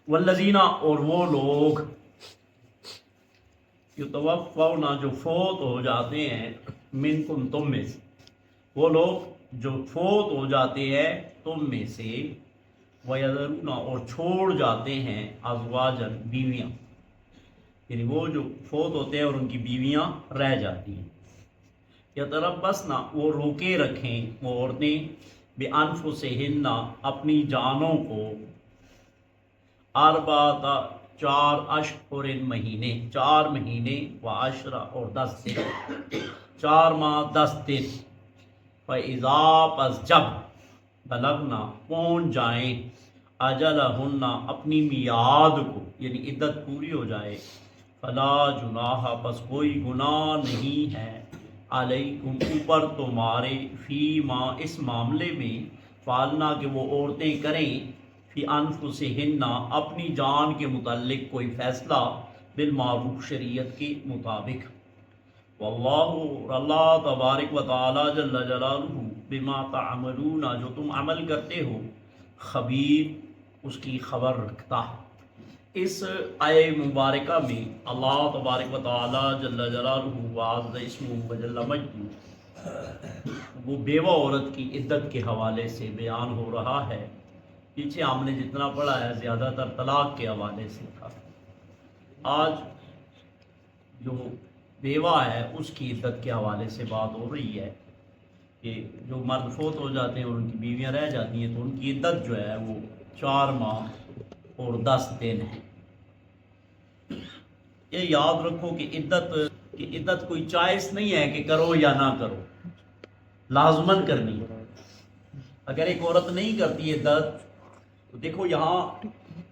والذینہ اور وہ لوگ یتوفون جو فوت ہو جاتے ہیں منکم تم میں سے، وہ لوگ جو فوت ہو جاتے ہیں تم میں سے، وَيَذَرُونَ اور چھوڑ جاتے ہیں ازواجن بیویاں، یعنی وہ جو فوت ہوتے ہیں اور ان کی بیویاں رہ جاتی ہیں، یتربصن وہ روکے رکھیں وہ عورتیں بانفسہن اپنی جانوں کو، اربعۃ 4 اشہر مہینے، 4 مہینے و عشرہ اور 10 دن، 4 ماہ 10 دن، فَإِذَا پس جب بلغنا پہنچ جائیں اجلہن اپنی میعاد کو، یعنی عدت پوری ہو جائے، فلا جناح پس کوئی گناہ نہیں ہے، علیکم اوپر تمہارے، فی ما اس معاملے میں، فعلنا کہ وہ عورتیں کریں، فی انفسہن اپنی جان کے متعلق کوئی فیصلہ، بالمعروف شریعت کے مطابق، واللہ اور اللہ تبارک و تعالی جل جلالہ بما تعملون جو تم عمل کرتے ہو، خبیر اس کی خبر رکھتا ہے۔ اس آیہ مبارکہ میں اللہ تبارک و تعالی جل جلالہ وعز اسمہ وجل مجدہ وہ بیوہ عورت کی عدت کے حوالے سے بیان ہو رہا ہے۔ پیچھے ہم نے جتنا پڑھا ہے زیادہ تر طلاق کے حوالے سے تھا، آج جو بیوہ ہے اس کی عدت کے حوالے سے بات ہو رہی ہے کہ جو مرد فوت ہو جاتے ہیں اور ان کی بیویاں رہ جاتی ہیں تو ان کی عدت جو ہے وہ 4 ماہ اور 10 دن ہے۔ یہ یاد رکھو کہ عدت کوئی چوائس نہیں ہے کہ کرو یا نہ کرو، لازماً کرنی ہے۔ اگر ایک عورت نہیں کرتی عدت تو دیکھو یہاں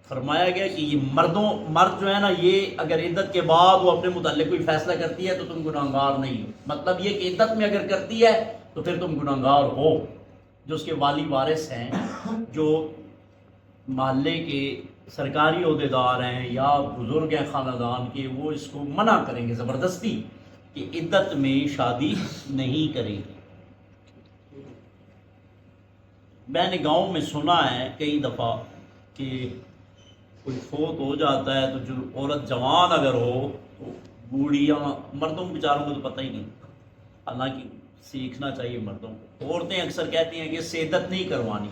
فرمایا گیا کہ یہ مرد جو ہے نا، یہ اگر عدت کے بعد وہ اپنے متعلق کوئی فیصلہ کرتی ہے تو تم گناہگار نہیں ہو، مطلب یہ کہ عدت میں اگر کرتی ہے تو پھر تم گناہگار ہو۔ جو اس کے والی وارث ہیں، جو محلے کے سرکاری عہدیدار ہیں یا بزرگ ہیں خاندان کے، وہ اس کو منع کریں گے زبردستی کہ عدت میں شادی نہیں کریں گے۔ میں نے گاؤں میں سنا ہے کئی دفعہ کہ کوئی فوت ہو جاتا ہے تو جو عورت جوان اگر ہو تو بوڑھیاں، مردوں بیچاروں کو تو پتہ ہی نہیں، حالانکہ سیکھنا چاہیے مردوں کو۔ عورتیں اکثر کہتی ہیں کہ اس سے عدت نہیں کروانی،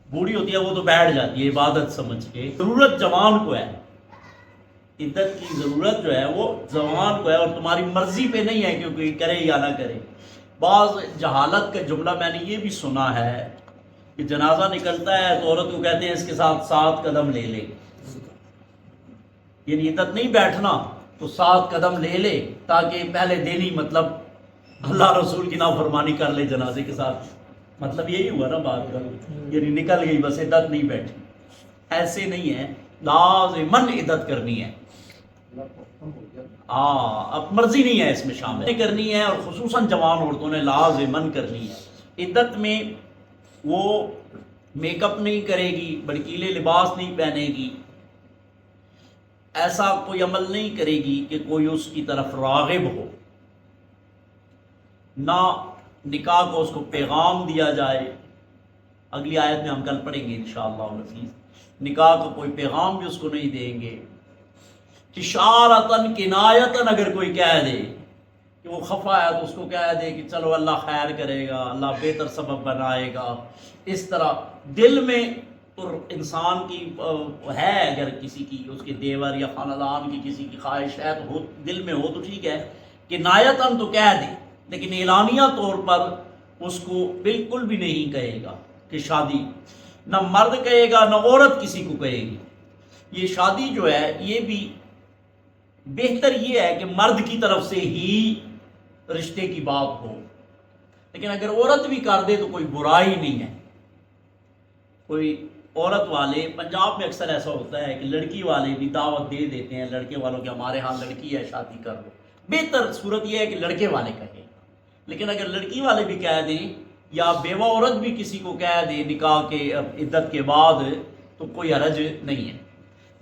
بوڑھی ہوتی ہے وہ تو بیٹھ جاتی ہے عبادت سمجھ کے۔ ضرورت جوان کو ہے، عدت کی ضرورت جو ہے وہ جوان کو ہے، اور تمہاری مرضی پہ نہیں ہے کہ کوئی کرے یا نہ کرے۔ بعض جہالت کا جملہ میں نے یہ بھی سنا ہے کہ جنازہ نکلتا ہے تو عورت کو کہتے ہیں اس کے ساتھ 7 قدم لے لے، یعنی عدت نہیں بیٹھنا تو 7 قدم لے لے تاکہ پہلے دن ہی مطلب اللہ رسول کی نافرمانی کر لے جنازے کے ساتھ، مطلب یہی ہوا نا بات کا، یعنی نکل گئی بس، عدت نہیں بیٹھی۔ ایسے نہیں ہے، لازماً عدت کرنی ہے۔ اب مرضی نہیں ہے اس میں شامل کرنی ہے، اور خصوصاً جوان عورتوں نے لازماً کرنی ہے۔ عدت میں وہ میک اپ نہیں کرے گی، بھڑکیلے لباس نہیں پہنے گی، ایسا کوئی عمل نہیں کرے گی کہ کوئی اس کی طرف راغب ہو، نہ نکاح کو اس کو پیغام دیا جائے۔ اگلی آیت میں ہم کل پڑھیں گے انشاءاللہ العزیز، نکاح کا کوئی پیغام بھی اس کو نہیں دیں گے۔ اشارتاً کنایتاً اگر کوئی کہہ دے کہ وہ خفا ہے تو اس کو کہہ دے کہ چلو اللہ خیر کرے گا، اللہ بہتر سبب بنائے گا، اس طرح دل میں تو انسان کی ہے، اگر کسی کی اس کے دیور یا خاندان کی کسی کی خواہش ہے تو دل میں ہو تو ٹھیک ہے، کنایتاً تو کہہ دے، لیکن اعلانیہ طور پر اس کو بالکل بھی نہیں کہے گا کہ شادی، نہ مرد کہے گا نہ عورت کسی کو کہے گی۔ یہ شادی جو ہے یہ بھی بہتر یہ ہے کہ مرد کی طرف سے ہی رشتے کی بات ہو، لیکن اگر عورت بھی کر دے تو کوئی برائی نہیں ہے۔ کوئی عورت والے پنجاب میں اکثر ایسا ہوتا ہے کہ لڑکی والے بھی دعوت دے دیتے ہیں لڑکے والوں کے، ہمارے ہاں لڑکی ہے شادی کر لو۔ بہتر صورت یہ ہے کہ لڑکے والے کہیں، لیکن اگر لڑکی والے بھی کہہ دیں یا بیوہ عورت بھی کسی کو کہہ دے نکاح کے عدت کے بعد تو کوئی حرج نہیں ہے۔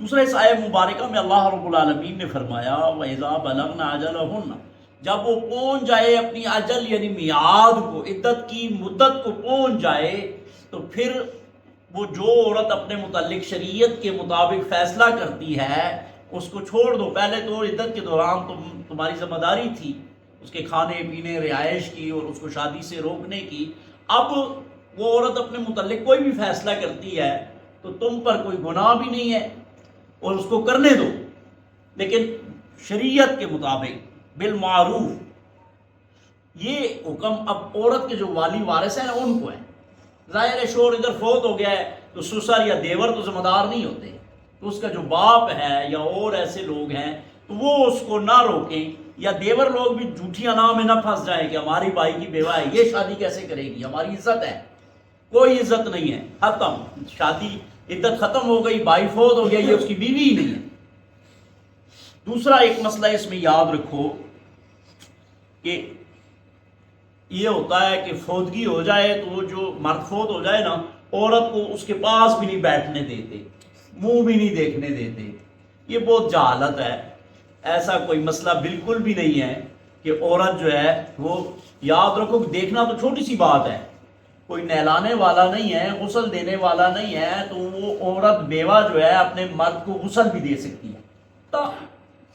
دوسرا اس آیہ مبارکہ میں اللہ رب العالمین نے فرمایا وَإِذَا بَلَغْنَ أَجَلَهُنَّ، جب وہ پہنچ جائے اپنی اجل یعنی میعاد کو، عدت کی مدت کو پہنچ جائے، تو پھر وہ جو عورت اپنے متعلق شریعت کے مطابق فیصلہ کرتی ہے اس کو چھوڑ دو. پہلے تو عدت کے دوران تمہاری ذمہ داری تھی اس کے کھانے پینے رہائش کی اور اس کو شادی سے روکنے کی. اب وہ عورت اپنے متعلق کوئی بھی فیصلہ کرتی ہے تو تم پر کوئی گناہ بھی نہیں ہے اور اس کو کرنے دو، لیکن شریعت کے مطابق بالمعروف. یہ حکم اب عورت کے جو والی وارث ہیں ان کو ہے. ظاہر ہے شوہر ادھر فوت ہو گیا ہے تو سسر یا دیور تو ذمہ دار نہیں ہوتے، تو اس کا جو باپ ہے یا اور ایسے لوگ ہیں تو وہ اس کو نہ روکیں، یا دیور لوگ بھی جھوٹی انا میں نہ پھنس جائیں کہ ہماری بھائی کی بیوہ ہے یہ شادی کیسے کرے گی، ہماری عزت ہے. کوئی عزت نہیں ہے، ختم. شادی عدت ختم ہو گئی، بھائی فوت ہو گیا، یہ اس کی بیوی ہی نہیں ہے. دوسرا ایک مسئلہ اس میں یاد رکھو کہ یہ ہوتا ہے کہ فوتگی ہو جائے تو جو مرد فوت ہو جائے نا، عورت کو اس کے پاس بھی نہیں بیٹھنے دیتے، منہ بھی نہیں دیکھنے دیتے. یہ بہت جہالت ہے. ایسا کوئی مسئلہ بالکل بھی نہیں ہے کہ عورت جو ہے وہ، یاد رکھو کہ دیکھنا تو چھوٹی سی بات ہے، کوئی نہلانے والا نہیں ہے، غسل دینے والا نہیں ہے، تو وہ عورت بیوہ جو ہے اپنے مرد کو غسل بھی دے سکتی ہے. تو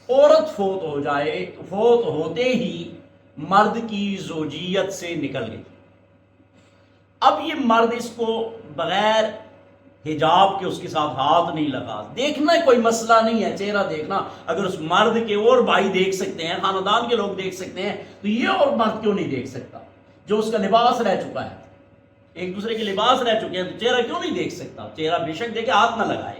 عورت فوت ہو جائے تو فوت ہوتے ہی مرد کی زوجیت سے نکل گئی. اب یہ مرد اس کو بغیر حجاب کے اس کے ساتھ ہاتھ نہیں لگا. دیکھنا کوئی مسئلہ نہیں ہے، چہرہ دیکھنا. اگر اس مرد کے اور بھائی دیکھ سکتے ہیں، خاندان کے لوگ دیکھ سکتے ہیں، تو یہ اور مرد کیوں نہیں دیکھ سکتا جو اس کا لباس رہ چکا ہے؟ ایک دوسرے کے لباس رہ چکے ہیں تو چہرہ کیوں نہیں دیکھ سکتا؟ چہرہ بے شک دیکھے، ہاتھ نہ لگائے.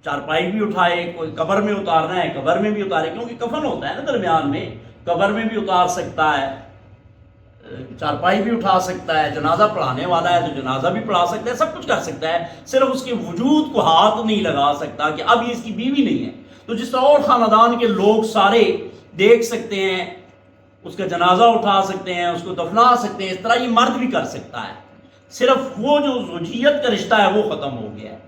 چارپائی بھی اٹھائے، کوئی قبر میں اتارنا ہے قبر میں بھی اتارے، کیونکہ کفن ہوتا ہے نا درمیان میں، قبر میں بھی اتار سکتا ہے، چارپائی بھی اٹھا سکتا ہے، جنازہ پڑھانے والا ہے تو جنازہ بھی پڑھا سکتا ہے، سب کچھ کر سکتا ہے. صرف اس کے وجود کو ہاتھ نہیں لگا سکتا کہ اب یہ اس کی بیوی نہیں ہے. تو جس طرح اور خاندان کے لوگ سارے دیکھ سکتے ہیں، اس کا جنازہ اٹھا سکتے ہیں، اس کو دفنا سکتے ہیں، اس طرح یہ مرد بھی کر سکتا ہے. صرف وہ جو زوجیت کا رشتہ ہے وہ ختم ہو گیا ہے.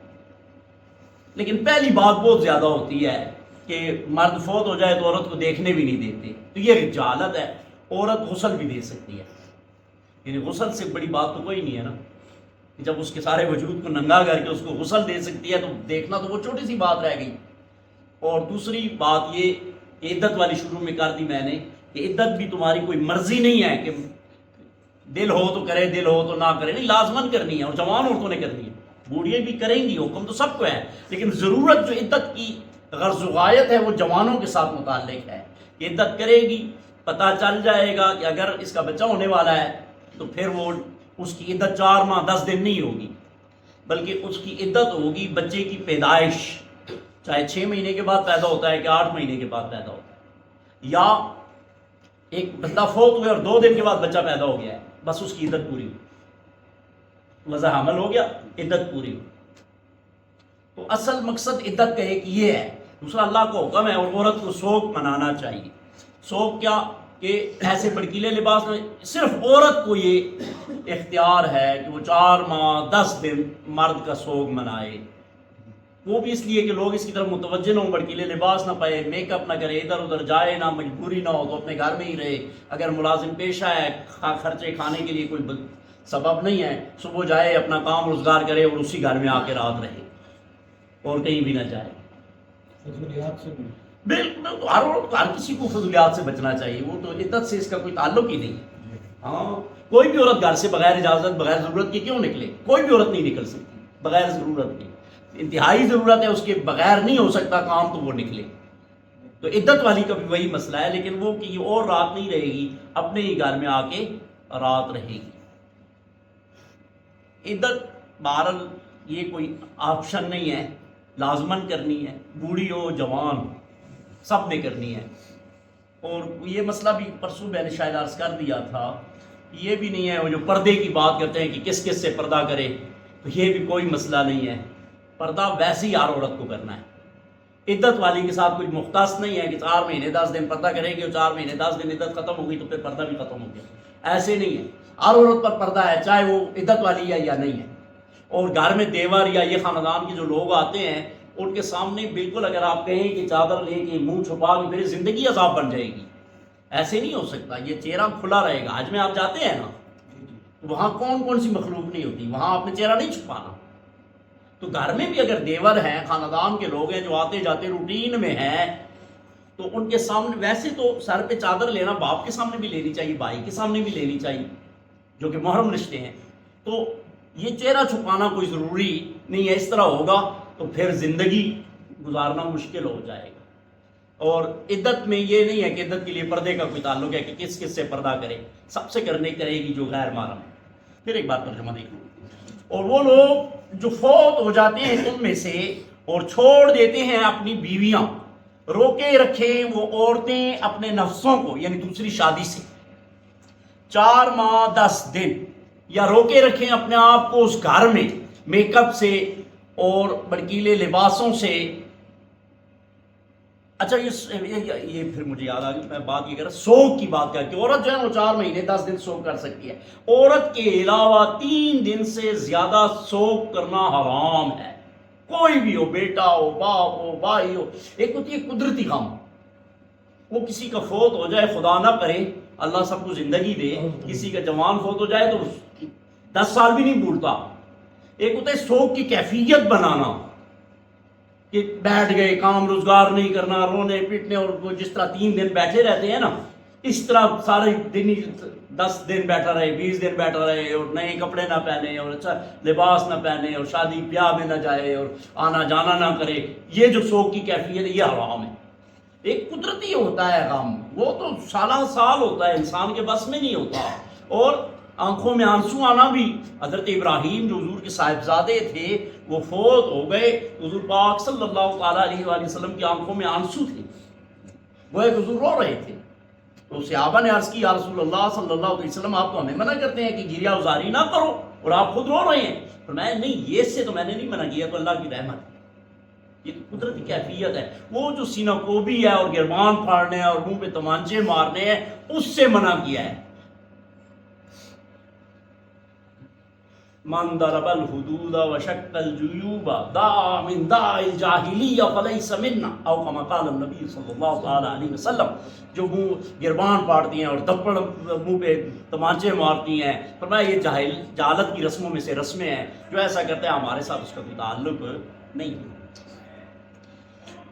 لیکن پہلی بات بہت زیادہ ہوتی ہے کہ مرد فوت ہو جائے تو عورت کو دیکھنے بھی نہیں دیتے، تو یہ جہالت ہے. عورت غسل بھی دے سکتی ہے، یعنی غسل سے بڑی بات تو کوئی نہیں ہے نا. جب اس کے سارے وجود کو ننگا کر کے اس کو غسل دے سکتی ہے تو دیکھنا تو وہ چھوٹی سی بات رہ گئی. اور دوسری بات یہ عدت والی شروع میں کر دی میں نے کہ عدت بھی تمہاری کوئی مرضی نہیں ہے کہ دل ہو تو کرے دل ہو تو نہ کرے، نہیں، لازمن کرنی ہے. اور جوان عورتوں نے کرنی ہے، بوڑھیاں بھی کریں گی، حکم تو سب کو ہے. لیکن ضرورت جو عدت کی غرض و غایت ہے وہ جوانوں کے ساتھ متعلق ہے. عدت کرے گی، پتہ چل جائے گا کہ اگر اس کا بچہ ہونے والا ہے تو پھر وہ اس کی عدت 4 ماہ 10 دن نہیں ہوگی، بلکہ اس کی عدت ہوگی بچے کی پیدائش، چاہے 6 مہینے کے بعد پیدا ہوتا ہے کہ 8 مہینے کے بعد پیدا ہوتا ہے، یا ایک بندہ فوت ہوئے اور 2 دن کے بعد بچہ پیدا ہو گیا ہے، بس اس کی عدت پوری ہوئی، وضع حمل ہو گیا، عدت پوری ہوئی. تو اصل مقصد عدت کا ایک یہ ہے. دوسرا اللہ کا حکم ہے اور عورت کو سوگ منانا چاہیے. سوگ کیا کہ ایسے بڑکیلے لباس میں صرف عورت کو یہ اختیار ہے کہ وہ 4 ماہ 10 دن مرد کا سوگ منائے. وہ بھی اس لیے کہ لوگ اس کی طرف متوجہ نہ ہوں، بڑکیلے لباس نہ پائے، میک اپ نہ کرے، ادھر ادھر جائے نہ، مجبوری نہ ہو تو اپنے گھر میں ہی رہے. اگر ملازم پیشہ ہے، خرچے کھانے کے لیے کوئی سبب نہیں ہے، صبح جائے اپنا کام روزگار کرے اور اسی گھر میں آ کے رات رہے اور کہیں بھی نہ جائے. بالکل ہر کسی کو فضولیات سے بچنا چاہیے، وہ تو عدت سے اس کا کوئی تعلق ہی نہیں. ہاں، کوئی بھی عورت گھر سے بغیر اجازت بغیر ضرورت کے کیوں نکلے؟ کوئی بھی عورت نہیں نکل سکتی بغیر ضرورت کے. انتہائی ضرورت ہے اس کے بغیر نہیں ہو سکتا کام تو وہ نکلے. تو عدت والی کا بھی وہی مسئلہ ہے، لیکن وہ کہ یہ اور رات نہیں رہے گی، اپنے ہی گھر میں آ کے رات رہے گی. عدت بہرحال یہ کوئی آپشن نہیں ہے، لازمن کرنی ہے، بوڑھی ہو جوان سب نے کرنی ہے. اور یہ مسئلہ بھی پرسوں میں نے شاید عرض کر دیا تھا، یہ بھی نہیں ہے وہ جو پردے کی بات کرتے ہیں کہ کس کس سے پردہ کرے، تو یہ بھی کوئی مسئلہ نہیں ہے. پردہ ویسے ہی ہر عورت کو کرنا ہے. عدت والی کے ساتھ کچھ مختص نہیں ہے کہ 4 مہینے 10 دن پردہ کرے گی اور 4 مہینے 10 دن عدت ختم ہوگی تو پھر پردہ بھی ختم ہو گیا. ایسے نہیں ہے، ہر عورت پر پردہ ہے، چاہے وہ عدت والی ہے یا نہیں ہے. اور گھر میں دیور یا یہ خاندان کے جو لوگ آتے ہیں ان کے سامنے بالکل اگر آپ کہیں کہ چادر لے کے منہ چھپا کے پھر زندگی عذاب بن جائے گی، ایسے نہیں ہو سکتا. یہ چہرہ کھلا رہے گا. حج میں آپ جاتے ہیں نا، وہاں کون کون سی مخلوق نہیں ہوتی، وہاں آپ نے چہرہ نہیں چھپانا۔ تو گھر میں بھی اگر دیور ہیں، خاندان کے لوگ ہیں جو آتے جاتے روٹین میں ہیں، تو ان کے سامنے ویسے تو سر پہ چادر لینا باپ کے سامنے بھی لینی چاہیے، بھائی کے سامنے بھی لینی چاہیے جو کہ محرم رشتے ہیں، تو یہ چہرہ چھپانا کوئی ضروری نہیں ہے۔ اس طرح ہوگا تو پھر زندگی گزارنا مشکل ہو جائے گا۔ اور عدت میں یہ نہیں ہے کہ عدت کے لیے پردے کا کوئی تعلق ہے کہ کس کس سے پردہ کرے، سب سے کرے گی جو غیر محرم ہے۔ پھر ایک بات ترجمہ دیکھو، اور وہ لوگ جو فوت ہو جاتے ہیں تم میں سے اور چھوڑ دیتے ہیں اپنی بیویاں، روکے رکھیں وہ عورتیں اپنے نفسوں کو یعنی دوسری شادی سے 4 ماہ 10 دن، یا روکے رکھیں اپنے آپ کو اس گھر میں میک اپ سے اور بڑکیلے لباسوں سے۔ اچھا یہ پھر مجھے یاد آ گئی، میں بات یہ کر رہا سوگ کی بات کر کے، عورت جو ہے وہ 4 مہینے 10 دن سوگ کر سکتی ہے، عورت کے علاوہ 3 دن سے زیادہ سوگ کرنا حرام ہے، کوئی بھی ہو، بیٹا ہو، باپ ہو، بھائی ہو۔ ایک ہوتی ہے قدرتی غم، وہ کسی کا فوت ہو جائے، خدا نہ کرے، اللہ سب کو زندگی دے، کسی کا جوان فوت ہو جائے تو 10 سال بھی نہیں بھولتا۔ ایک ہوتا ہے سوگ کی کیفیت بنانا، کہ بیٹھ گئے، کام روزگار نہیں کرنا، رونے پیٹنے، اور وہ جس طرح 3 دن بیٹھے رہتے ہیں نا، اس طرح سارے دن 10 دن بیٹھا رہے، 20 دن بیٹھا رہے، اور نئے کپڑے نہ پہنے اور اچھا لباس نہ پہنے اور شادی بیاہ میں نہ جائے اور آنا جانا نہ کرے، یہ جو سوگ کی کیفیت ہے یہ حرام ہے۔ ایک قدرتی ہوتا ہے غم، وہ تو سالہ سال ہوتا ہے، انسان کے بس میں نہیں ہوتا۔ اور آنکھوں میں آنسو آنا بھی، حضرت ابراہیم جو حضور کے صاحبزادے تھے وہ فوت ہو گئے، حضور پاک صلی اللہ تعالیٰ علیہ وآلہ وسلم کی آنکھوں میں آنسو تھے، وہ ایک حضور رو رہے تھے، تو صحابہ نے عرض کی یا رسول اللہ صلی اللہ علیہ وسلم آپ تو ہمیں منع کرتے ہیں کہ گریہ ازاری نہ کرو اور آپ خود رو رہے ہیں۔ فرمایا نہیں، یہ سے تو میں نے نہیں منع کیا، تو اللہ کی رحمت ہے، یہ قدرتی کیفیت ہے۔ وہ جو سینہ کوبی ہے اور گربان پھاڑنے ہیں اور منہ پہ تمانچے مارنے ہیں، اس سے منع کیا ہے۔ من ضرب الحدود وشق الجیوب دعا من داع الجاہلیہ فلیس منا، او کما قال النبی صلی اللہ تعالیٰ علیہ وسلم، جو منہ گربان پاڑتی ہیں اور دپڑ منہ پہ تمانچے مارتی ہیں، فرمایا یہ جہالت کی رسموں میں سے رسمیں ہیں، جو ایسا کرتے ہیں ہمارے ساتھ اس کا کوئی تعلق نہیں ہے۔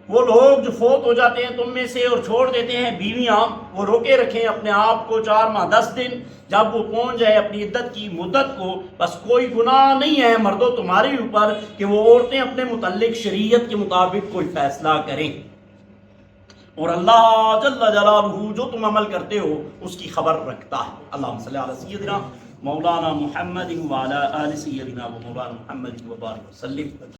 وہ لوگ جو فوت ہو جاتے ہیں تم میں سے اور چھوڑ دیتے ہیں بیویاں، وہ روکے رکھیں اپنے آپ کو 4 ماہ 10 دن، جب وہ پہنچ جائے اپنی عدت کی مدت کو، بس کوئی گناہ نہیں ہے مردوں تمہارے اوپر کہ وہ عورتیں اپنے متعلق شریعت کے مطابق کوئی فیصلہ کریں، اور اللہ جل جلالہ جو تم عمل کرتے ہو اس کی خبر رکھتا ہے۔ اللہم صلی علی سیدنا مولانا محمد وعلی آل سیدنا و مولانا محمد وبارک وسلم۔